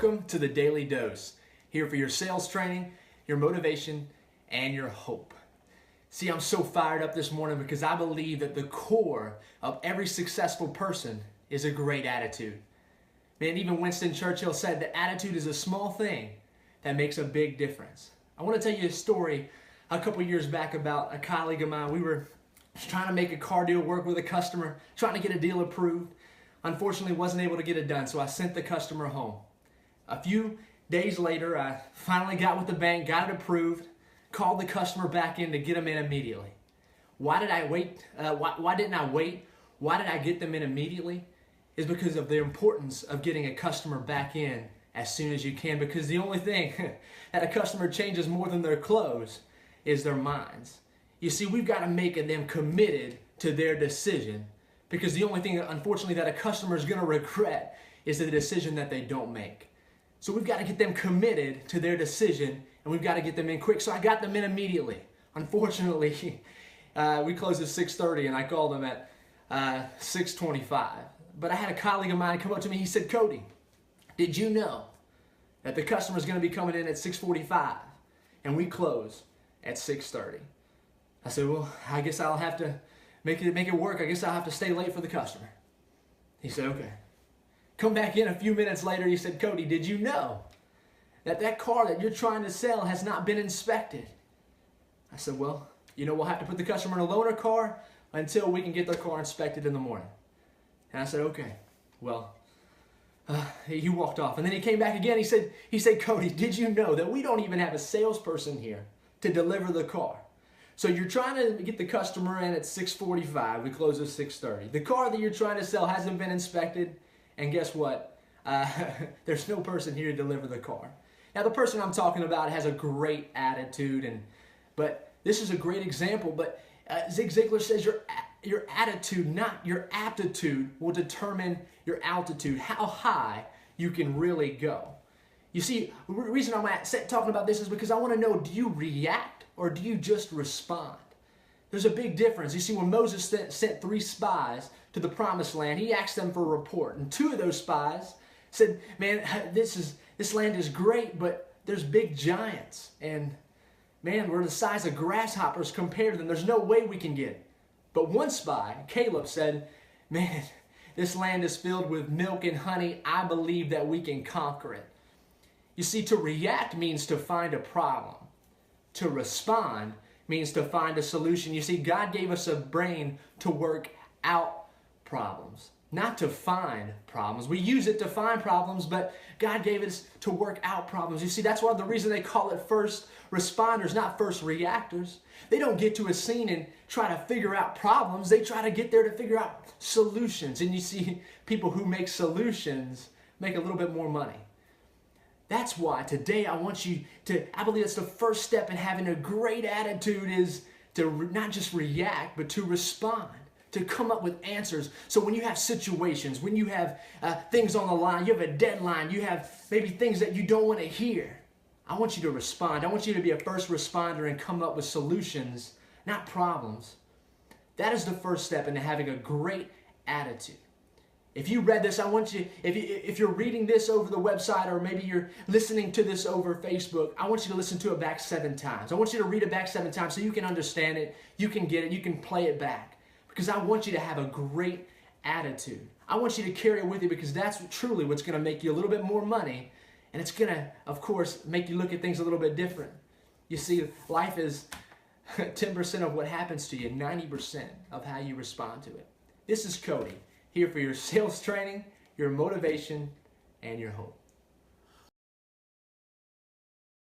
Welcome to the Daily Dose, here for your sales training, your motivation, and your hope. See, I'm so fired up this morning because I believe that the core of every successful person is a great attitude. Man, even Winston Churchill said that attitude is a small thing that makes a big difference. I want to tell you a story a couple years back about a colleague of mine. We were trying to make a car deal work with a customer, trying to get a deal approved. Unfortunately, wasn't able to get it done, so I sent the customer home. A few days later, I finally got with the bank, got it approved, called the customer back in to get them in immediately. Why did I wait? Why didn't I wait? Why did I get them in immediately? Is because of the importance of getting a customer back in as soon as you can, because the only thing that a customer changes more than their clothes is their minds. You see, we've got to make them committed to their decision, because the only thing, unfortunately, that a customer is going to regret is the decision that they don't make. So we've got to get them committed to their decision, and we've got to get them in quick. So I got them in immediately. Unfortunately, we closed at 6:30, and I called them at 6:25. But I had a colleague of mine come up to me. He said, "Cody, did you know that the customer is going to be coming in at 6:45, and we close at 6:30?" I said, "Well, I guess I'll have to make it work. I guess I'll have to stay late for the customer." He said, "Okay." Come back in a few minutes later, he said, "Cody, did you know that car that you're trying to sell has not been inspected?" I said, "Well, we'll have to put the customer in a loaner car until we can get their car inspected in the morning." And I said, "Okay." Well, he walked off, and then he came back again. He said, "Cody, did you know that we don't even have a salesperson here to deliver the car? So you're trying to get the customer in at 6:45. We close at 6:30. The car that you're trying to sell hasn't been inspected, and guess what? There's no person here to deliver the car." Now, the person I'm talking about has a great attitude, but this is a great example. But Zig Ziglar says your attitude, not your aptitude, will determine your altitude, how high you can really go. You see, the reason I'm talking about this is because I want to know, do you react or do you just respond? There's a big difference. You see, when Moses sent 3 spies to the promised land, he asked them for a report. And 2 of those spies said, "Man, this land is great, but there's big giants. And man, we're the size of grasshoppers compared to them. There's no way we can get it." But one spy, Caleb, said, "Man, this land is filled with milk and honey. I believe that we can conquer it." You see, to react means to find a problem. To respond means to find a solution. You see, God gave us a brain to work out problems, not to find problems. We use it to find problems, but God gave us to work out problems. You see, that's why the reason they call it first responders, not first reactors. They don't get to a scene and try to figure out problems. They try to get there to figure out solutions. And you see, people who make solutions make a little bit more money. That's why today I believe that's the first step in having a great attitude, is to not just react, but to respond, to come up with answers. So when you have situations, when you have things on the line, you have a deadline, you have maybe things that you don't want to hear, I want you to respond. I want you to be a first responder and come up with solutions, not problems. That is the first step into having a great attitude. If you read this, I want you, if you're reading this over the website, or maybe you're listening to this over Facebook, I want you to listen to it back 7 times. I want you to read it back 7 times so you can understand it, you can get it, you can play it back. Because I want you to have a great attitude. I want you to carry it with you, because that's truly what's going to make you a little bit more money. And it's going to, of course, make you look at things a little bit different. You see, life is 10% of what happens to you, 90% of how you respond to it. This is Cody, here for your sales training, your motivation, and your hope.